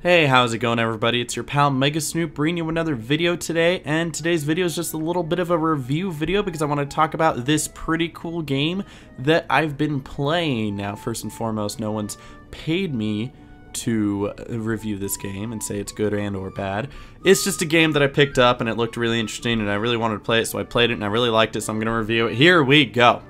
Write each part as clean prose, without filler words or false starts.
Hey, how's it going everybody? It's your pal Megasnoop bringing you another video today, and today's video is just a little bit of a review video because I want to talk about this pretty cool game that I've been playing. Now, first and foremost, no one's paid me to review this game and say it's good and or bad. It's just a game that I picked up and it looked really interesting and I really wanted to play it, so I played it and I really liked it, so I'm going to review it. Here we go.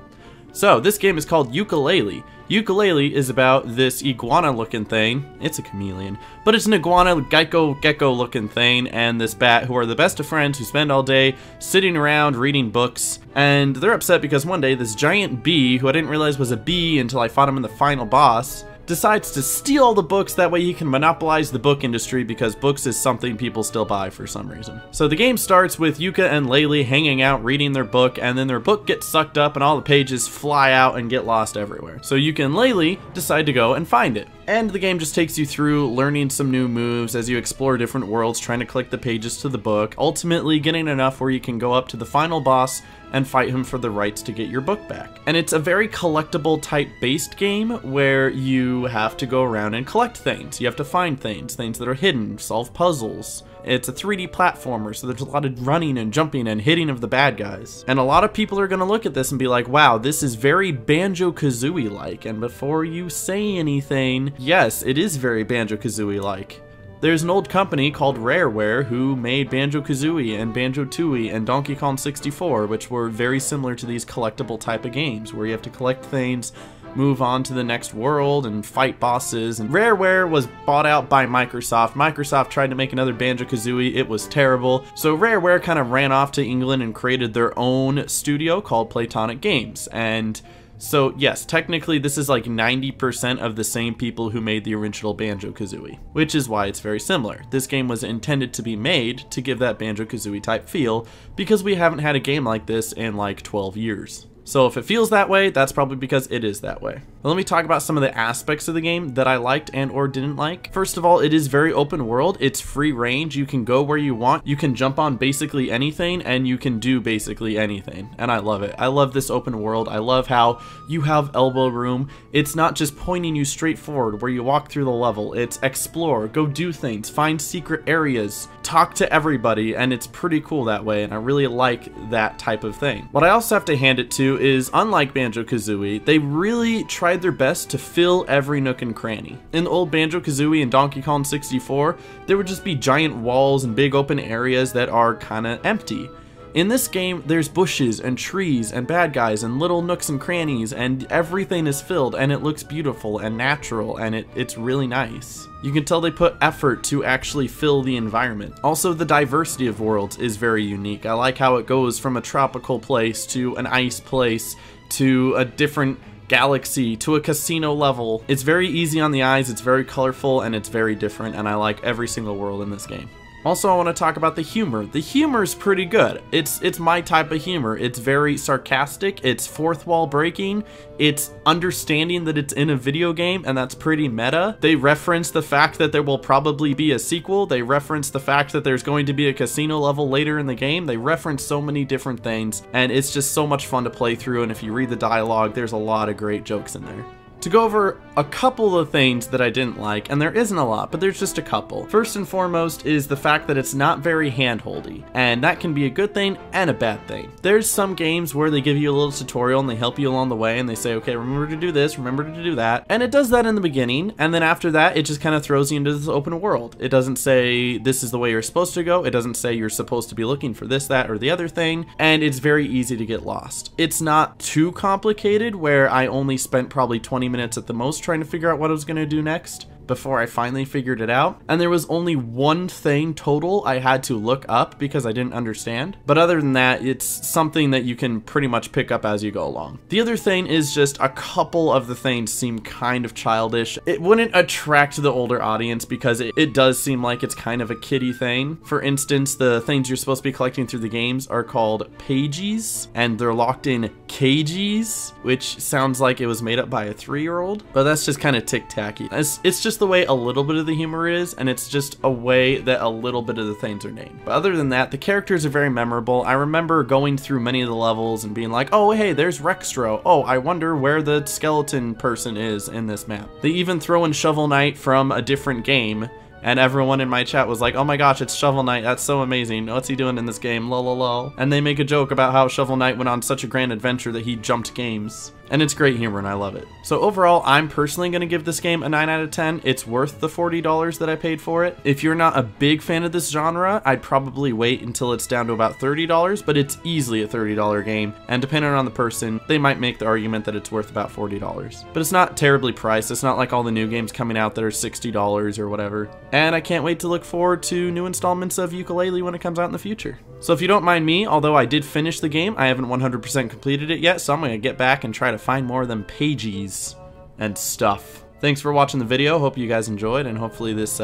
So, this game is called Yooka-Laylee. Yooka-Laylee is about this iguana-looking thing. It's a chameleon, but it's an iguana gecko-looking thing, and this bat who are the best of friends who spend all day sitting around reading books. And they're upset because one day this giant bee, who I didn't realize was a bee until I fought him in the final boss, decides to steal all the books. That way he can monopolize the book industry because books is something people still buy for some reason. So the game starts with Yooka and Laylee hanging out reading their book, and then their book gets sucked up and all the pages fly out and get lost everywhere. So Yooka and Laylee decide to go and find it. And the game just takes you through learning some new moves as you explore different worlds, trying to collect the pages to the book, ultimately getting enough where you can go up to the final boss and fight him for the rights to get your book back. And it's a very collectible type based game where you have to go around and collect things. You have to find things that are hidden, solve puzzles. It's a 3D platformer, so there's a lot of running and jumping and hitting of the bad guys. And a lot of people are gonna look at this and be like, wow, this is very Banjo-Kazooie-like. And before you say anything, yes, it is very Banjo-Kazooie-like. There's an old company called Rareware who made Banjo-Kazooie and Banjo-Tooie and Donkey Kong 64, which were very similar to these collectible type of games, where you have to collect things, move on to the next world, and fight bosses. And Rareware was bought out by Microsoft. Microsoft tried to make another Banjo-Kazooie. It was terrible. So Rareware kind of ran off to England and created their own studio called Platonic Games. And so, yes, technically this is like 90% of the same people who made the original Banjo-Kazooie, which is why it's very similar. This game was intended to be made to give that Banjo-Kazooie type feel, because we haven't had a game like this in like 12 years. So if it feels that way, that's probably because it is that way. But let me talk about some of the aspects of the game that I liked and or didn't like. First of all, it is very open world. It's free range. You can go where you want. You can jump on basically anything and you can do basically anything. And I love it. I love this open world. I love how you have elbow room. It's not just pointing you straight forward where you walk through the level. It's explore, go do things, find secret areas, talk to everybody, and it's pretty cool that way, and I really like that type of thing. What I also have to hand it to is, unlike Banjo-Kazooie, they really tried their best to fill every nook and cranny. In the old Banjo-Kazooie and Donkey Kong 64, there would just be giant walls and big open areas that are kinda empty. In this game, there's bushes and trees and bad guys and little nooks and crannies, and everything is filled, and it looks beautiful and natural, and it's really nice. You can tell they put effort to actually fill the environment. Also, the diversity of worlds is very unique. I like how it goes from a tropical place to an ice place to a different galaxy to a casino level. It's very easy on the eyes, it's very colorful, and it's very different, and I like every single world in this game. Also, I want to talk about the humor. The humor is pretty good. It's my type of humor. It's very sarcastic, it's fourth wall breaking, it's understanding that it's in a video game, and that's pretty meta. They reference the fact that there will probably be a sequel. They reference the fact that there's going to be a casino level later in the game. They reference so many different things, and it's just so much fun to play through, and if you read the dialogue, there's a lot of great jokes in there. To go over a couple of things that I didn't like, and there isn't a lot, but there's just a couple. First and foremost is the fact that it's not very hand-holdy, and that can be a good thing and a bad thing. There's some games where they give you a little tutorial and they help you along the way and they say, okay, remember to do this, remember to do that, and it does that in the beginning, and then after that it just kind of throws you into this open world. It doesn't say this is the way you're supposed to go, it doesn't say you're supposed to be looking for this, that, or the other thing, and it's very easy to get lost. It's not too complicated where I only spent probably 20 minutes at the most trying to figure out what I was going to do next before I finally figured it out, and there was only one thing total I had to look up because I didn't understand, but other than that, it's something that you can pretty much pick up as you go along. The other thing is just a couple of the things seem kind of childish. It wouldn't attract the older audience because it does seem like it's kind of a kiddie thing. For instance, the things you're supposed to be collecting through the games are called pages, and they're locked in cages, which sounds like it was made up by a 3-year-old, but that's just kind of tic-tacky. It's just the way a little bit of the humor is, and it's just a way that a little bit of the things are named. But other than that, the characters are very memorable. I remember going through many of the levels and being like, oh hey, there's Rextro. Oh, I wonder where the skeleton person is in this map. They even throw in Shovel Knight from a different game And everyone in my chat was like, oh my gosh, it's Shovel Knight, that's so amazing. What's he doing in this game? Lol lol lol. And they make a joke about how Shovel Knight went on such a grand adventure that he jumped games. And it's great humor and I love it. So overall, I'm personally going to give this game a 9 out of 10. It's worth the $40 that I paid for it. If you're not a big fan of this genre, I'd probably wait until it's down to about $30, but it's easily a $30 game. And depending on the person, they might make the argument that it's worth about $40. But it's not terribly priced. It's not like all the new games coming out that are $60 or whatever. And I can't wait to look forward to new installments of Yooka-Laylee when it comes out in the future. So if you don't mind me, although I did finish the game, I haven't 100% completed it yet, so I'm going to get back and try to find more of them pages and stuff. Thanks for watching the video. Hope you guys enjoyed, and hopefully this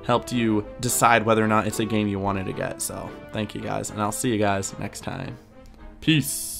helped you decide whether or not it's a game you wanted to get. So thank you guys, and I'll see you guys next time. Peace.